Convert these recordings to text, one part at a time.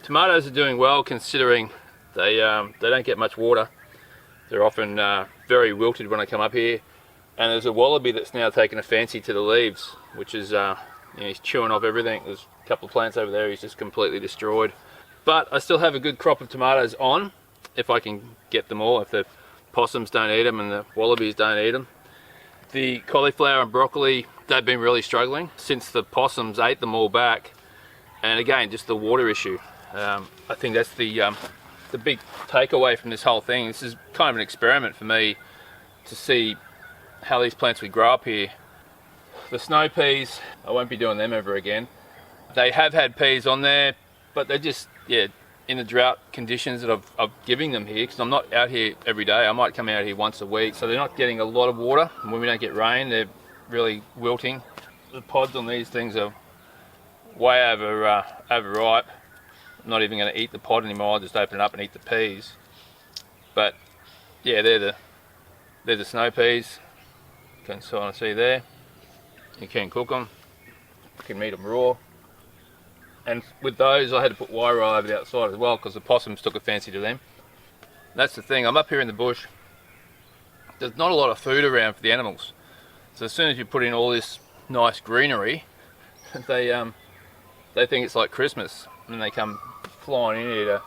Tomatoes are doing well considering they don't get much water. They're often very wilted when I come up here, and there's a wallaby that's now taken a fancy to the leaves, which is he's chewing off everything. There's a couple of plants over there he's just completely destroyed. But I still have a good crop of tomatoes on, if I can get them all, if the possums don't eat them and the wallabies don't eat them. The cauliflower and broccoli, they've been really struggling since the possums ate them all back, and again, just the water issue. I think that's the big takeaway from this whole thing. This is kind of an experiment for me to see how these plants would grow up here. The snow peas, I won't be doing them ever again. They have had peas on there, but they're just, yeah, in the drought conditions that I'm giving them here, because I'm not out here every day. I might come out here once a week, so they're not getting a lot of water, and when we don't get rain, they're really wilting. The pods on these things are way overripe. I'm not even going to eat the pod anymore. I'll just open it up and eat the peas. But yeah, they're the snow peas. You can sort of see there. You can cook them. You can eat them raw. And with those, I had to put wire rail over the outside as well because the possums took a fancy to them. That's the thing. I'm up here in the bush. There's not a lot of food around for the animals. So as soon as you put in all this nice greenery, they think it's like Christmas, and they come flying in here to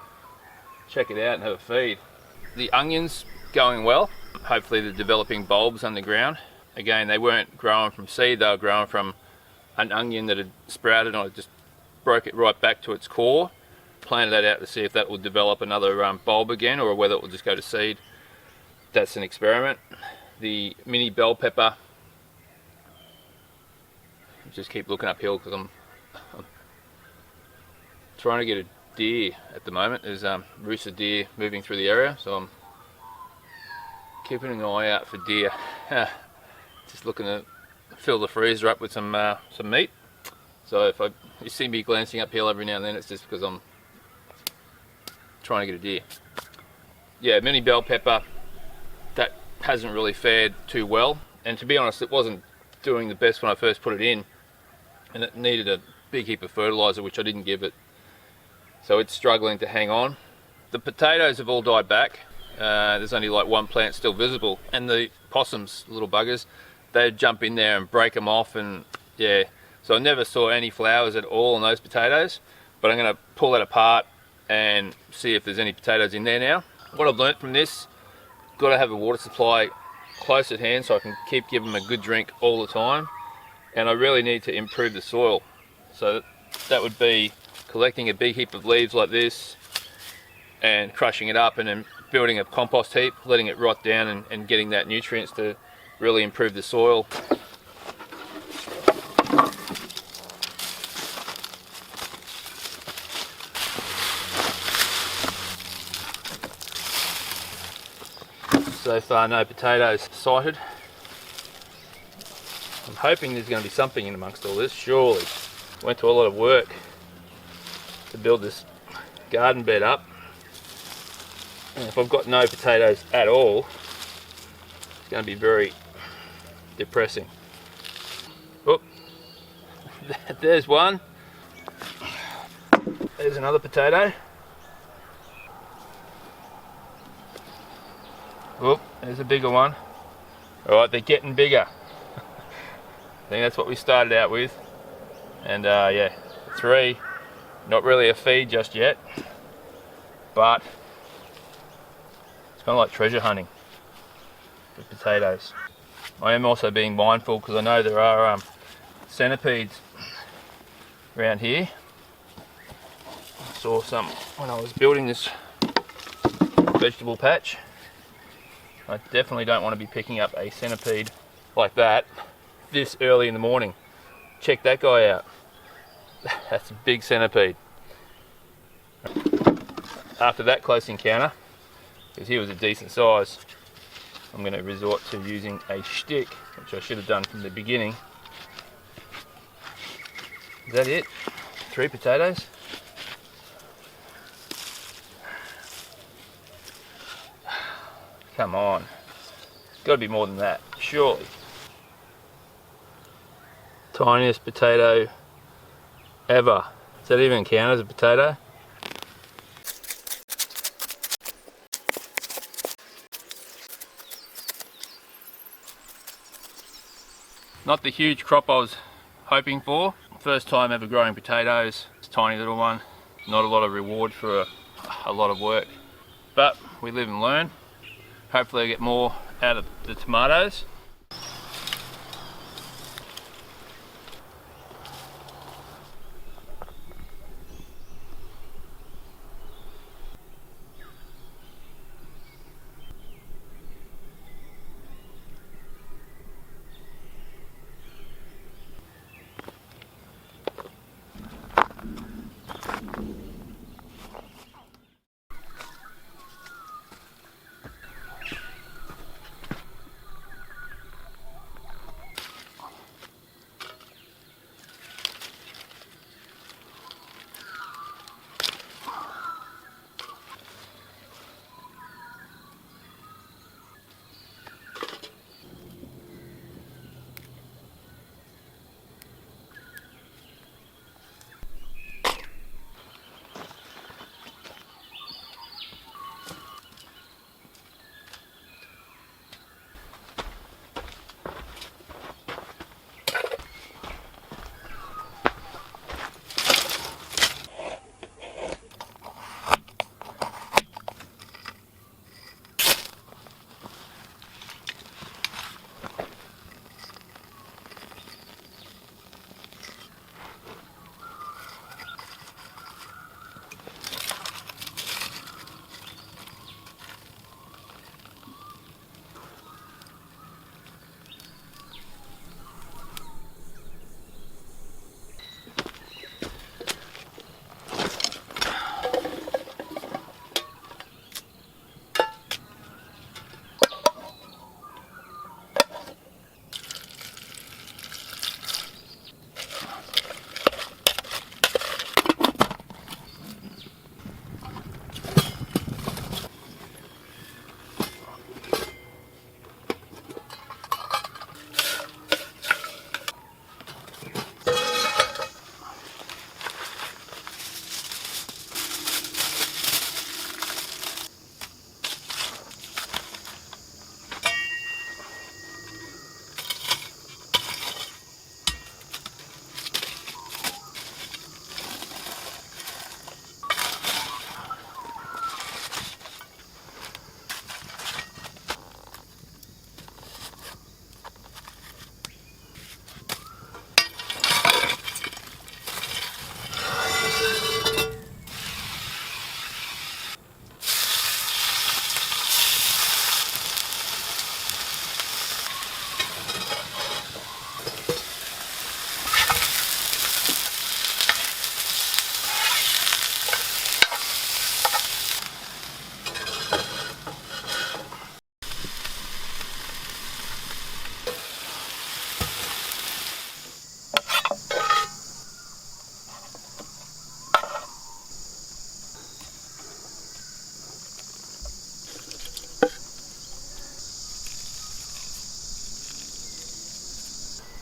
check it out and have a feed. The onions going well. Hopefully they're developing bulbs underground. Again, they weren't growing from seed, they were growing from an onion that had sprouted, and I just broke it right back to its core. Planted that out to see if that will develop another bulb again, or whether it will just go to seed. That's an experiment. The mini bell pepper, just keep looking uphill because I'm trying to get a deer at the moment. There's rooster deer moving through the area, so I'm keeping an eye out for deer. Just looking to fill the freezer up with some meat. So if you see me glancing uphill every now and then, it's just because I'm trying to get a deer. Yeah, mini bell pepper, that hasn't really fared too well, and to be honest, it wasn't doing the best when I first put it in, and it needed a big heap of fertilizer, which I didn't give it. So it's struggling to hang on. The potatoes have all died back. There's only like one plant still visible, and the possums, little buggers, they'd jump in there and break them off, and yeah, so I never saw any flowers at all on those potatoes, but I'm going to pull that apart and see if there's any potatoes in there now. What I've learnt from this, got to have a water supply close at hand so I can keep giving them a good drink all the time, and I really need to improve the soil. So that would be collecting a big heap of leaves like this and crushing it up, and then building a compost heap, letting it rot down, and getting that nutrients to really improve the soil. So far no potatoes sighted. I'm hoping there's going to be something in amongst all this, surely. Went to a lot of work to build this garden bed up, and if I've got no potatoes at all, it's going to be very depressing. Oh, there's one. There's another potato. Oh, there's a bigger one. Alright, they're getting bigger. I think that's what we started out with. And yeah, 3. Not really a feed just yet, but it's kind of like treasure hunting with potatoes. I am also being mindful because I know there are centipedes around here. I saw some when I was building this vegetable patch. I definitely don't want to be picking up a centipede like that this early in the morning. Check that guy out. That's a big centipede. After that close encounter, because he was a decent size, I'm going to resort to using a stick, which I should have done from the beginning. Is that it? 3 potatoes? Come on. It's got to be more than that, surely. Tiniest potato ever. Does that even count as a potato? Not the huge crop I was hoping for. First time ever growing potatoes. It's a tiny little one. Not a lot of reward for a lot of work. But we live and learn. Hopefully I get more out of the tomatoes.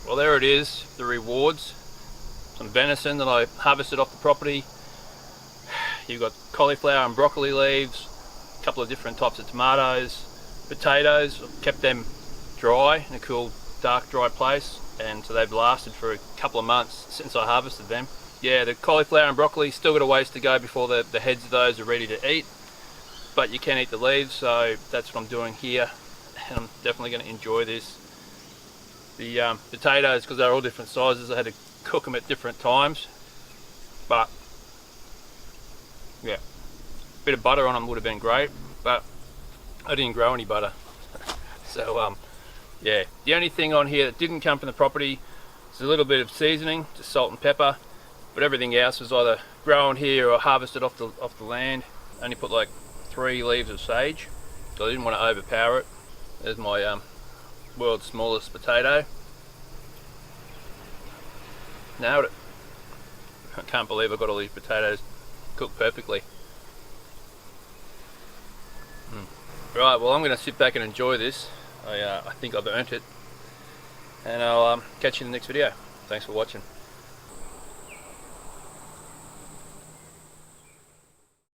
Well, there it is, the rewards. Some venison that I harvested off the property. You've got cauliflower and broccoli leaves, a couple of different types of tomatoes, potatoes. I've kept them dry in a cool, dark, dry place, and so they've lasted for a couple of months since I harvested them. Yeah, the cauliflower and broccoli still got a ways to go before the heads of those are ready to eat, but you can eat the leaves, so that's what I'm doing here, and I'm definitely going to enjoy this. The potatoes, because they're all different sizes, I had to cook them at different times, but yeah, a bit of butter on them would have been great, but I didn't grow any butter. So yeah, the only thing on here that didn't come from the property is a little bit of seasoning, just salt and pepper, but everything else was either grown here or harvested off the land. I only put like 3 leaves of sage, so I didn't want to overpower it. There's my world's smallest potato. Nailed it. I can't believe I got all these potatoes cooked perfectly. Right, well, I'm going to sit back and enjoy this. I think I've earned it, and I'll catch you in the next video. Thanks for watching.